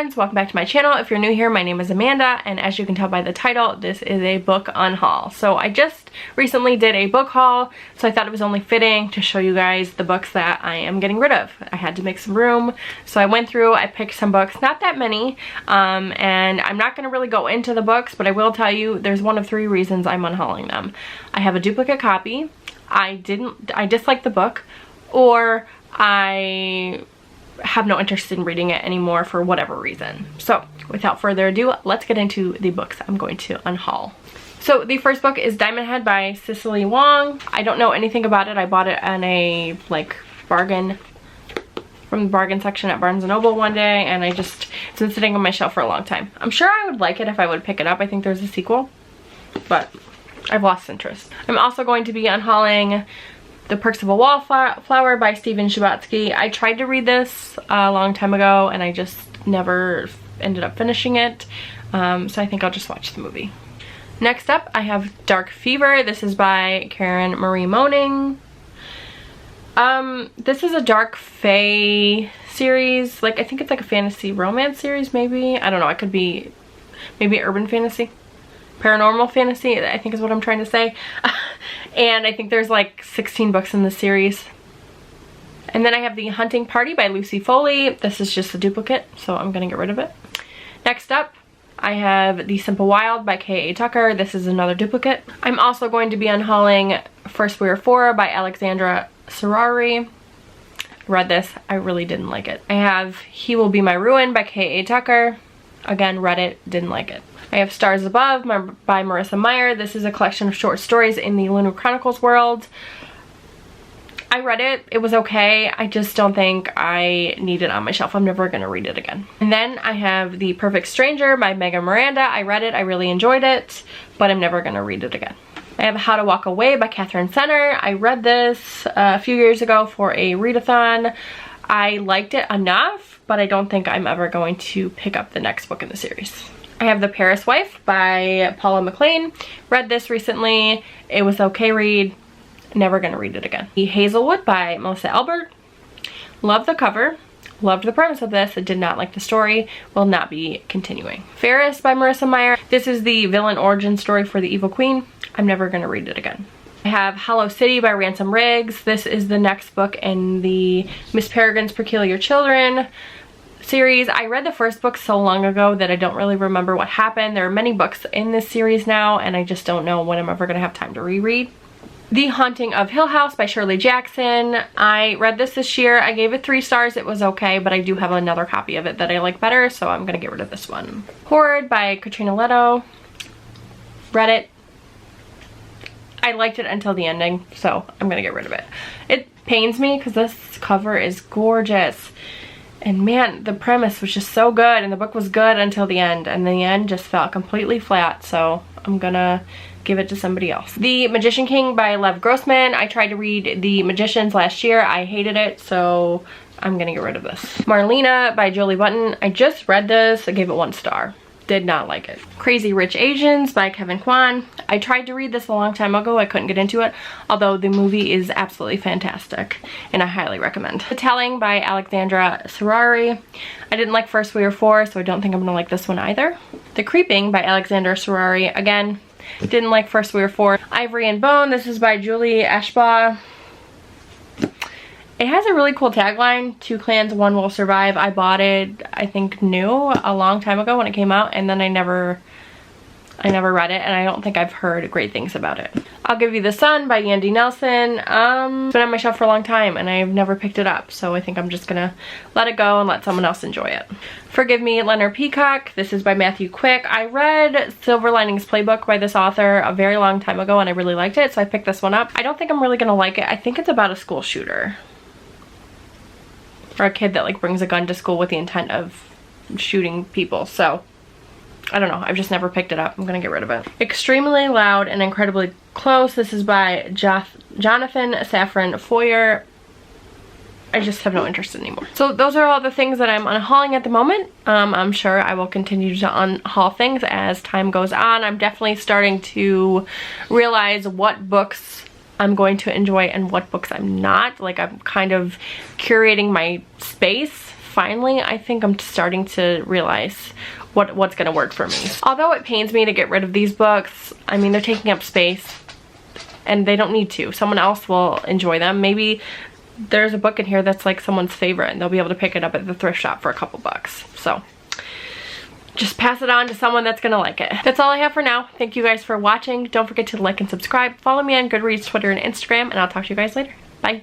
friends, welcome back to my channel. If you're new here, my name is Amanda, and as you can tell by the title, this is a book unhaul. So I just recently did a book haul, so I thought it was only fitting to show you guys the books that I am getting rid of. I had to make some room, so I went through, I picked some books, not that many, and I'm not going to really go into the books, but I will tell you there's one of 3 reasons I'm unhauling them. I have a duplicate copy, I disliked the book, or I have no interest in reading it anymore for whatever reason. So without further ado, let's get into the books I'm going to unhaul. So the first book is Diamond Head by Sicily Wong. I don't know anything about it. I bought it on a bargain from the bargain section at Barnes & Noble one day, and it's been sitting on my shelf for a long time. I'm sure I would like it if I would pick it up. I think there's a sequel, but I've lost interest. I'm also going to be unhauling The Perks of a Wallflower by Stephen Chbosky. I tried to read this a long time ago and I just never ended up finishing it. So I think I'll just watch the movie. Next up, I have Dark Fever. This is by Karen Marie Moning. This is a dark fae series. I think it's like a fantasy romance series, maybe. I don't know. It could be maybe urban fantasy. Paranormal fantasy, I think is what I'm trying to say. And I think there's like 16 books in this series. And then I have The Hunting Party by Lucy Foley. This is just a duplicate, so I'm gonna get rid of it. Next up, I have The Simple Wild by K.A. Tucker. This is another duplicate. I'm also going to be unhauling First We Were Four by Alexandra Serrari. Read this, I really didn't like it. I have He Will Be My Ruin by K.A. Tucker. Again, read it, didn't like it. I have Stars Above by Marissa Meyer. This is a collection of short stories in the Lunar Chronicles world. I read it. It was okay. I just don't think I need it on my shelf. I'm never going to read it again. And then I have The Perfect Stranger by Megan Miranda. I read it. I really enjoyed it, but I'm never going to read it again. I have How to Walk Away by Catherine Senner. I read this a few years ago for a readathon. I liked it enough, but I don't think I'm ever going to pick up the next book in the series. I have The Paris Wife by Paula Mclean. Read this recently. It was okay read. Never gonna read it again. The Hazelwood by Melissa Albert. Love the cover. Loved the premise of this. I did not like the story. Will not be continuing. Ferris by Marissa Meyer. This is the villain origin story for the Evil Queen. I'm never gonna read it again. I have Hollow City by Ransom Riggs. This is the next book in the Miss Peregrine's Peculiar Children series. I read the first book so long ago that I don't really remember what happened. There are many books in this series now, and I just don't know when I'm ever going to have time to reread. The Haunting of Hill House by Shirley Jackson. I read this year. I gave it 3 stars. It was okay, but I do have another copy of it that I like better, so I'm going to get rid of this one. Horrid by Katrina Leto. Read it. I liked it until the ending, so I'm going to get rid of it. It pains me because this cover is gorgeous. And man, the premise was just so good, and the book was good until the end, and the end just felt completely flat, so I'm gonna give it to somebody else. The Magician King by Lev Grossman. I tried to read The Magicians last year. I hated it, so I'm gonna get rid of this. Marlena by Julie Button. I just read this. I gave it 1 star. Did not like it. Crazy Rich Asians by Kevin Kwan. I tried to read this a long time ago. I couldn't get into it, although the movie is absolutely fantastic and I highly recommend. The Telling by Alexandra Serrari. I didn't like First We Were Four, so I don't think I'm gonna like this one either. The Creeping by Alexandra Serrari. Again, didn't like First We Were Four. Ivory and Bone. This is by Julie Ashbaugh. It has a really cool tagline, 2 clans, 1 will survive. I bought it, I think new, a long time ago when it came out, and then I never read it, and I don't think I've heard great things about it. I'll Give You the Sun by Yandy Nelson. It's been on my shelf for a long time, and I've never picked it up, so I think I'm just gonna let it go and let someone else enjoy it. Forgive Me, Leonard Peacock. This is by Matthew Quick. I read Silver Linings Playbook by this author a very long time ago, and I really liked it, so I picked this one up. I don't think I'm really gonna like it. I think it's about a school shooter. Or a kid that brings a gun to school with the intent of shooting people. So I don't know, I've just never picked it up. I'm gonna get rid of it. Extremely Loud and Incredibly Close. This is by Jonathan Safran Foer. I just have no interest anymore. So those are all the things that I'm unhauling at the moment. I'm sure I will continue to unhaul things as time goes on. I'm definitely starting to realize what books I'm going to enjoy and what books I'm not. I'm kind of curating my space finally, I think I'm starting to realize what's gonna work for me. Although it pains me to get rid of these books, I mean, they're taking up space and they don't need to. Someone else will enjoy them. Maybe there's a book in here that's like someone's favorite and they'll be able to pick it up at the thrift shop for a couple bucks. So just pass it on to someone that's gonna like it. That's all I have for now. Thank you guys for watching. Don't forget to like and subscribe. Follow me on Goodreads, Twitter, and Instagram, and I'll talk to you guys later. Bye.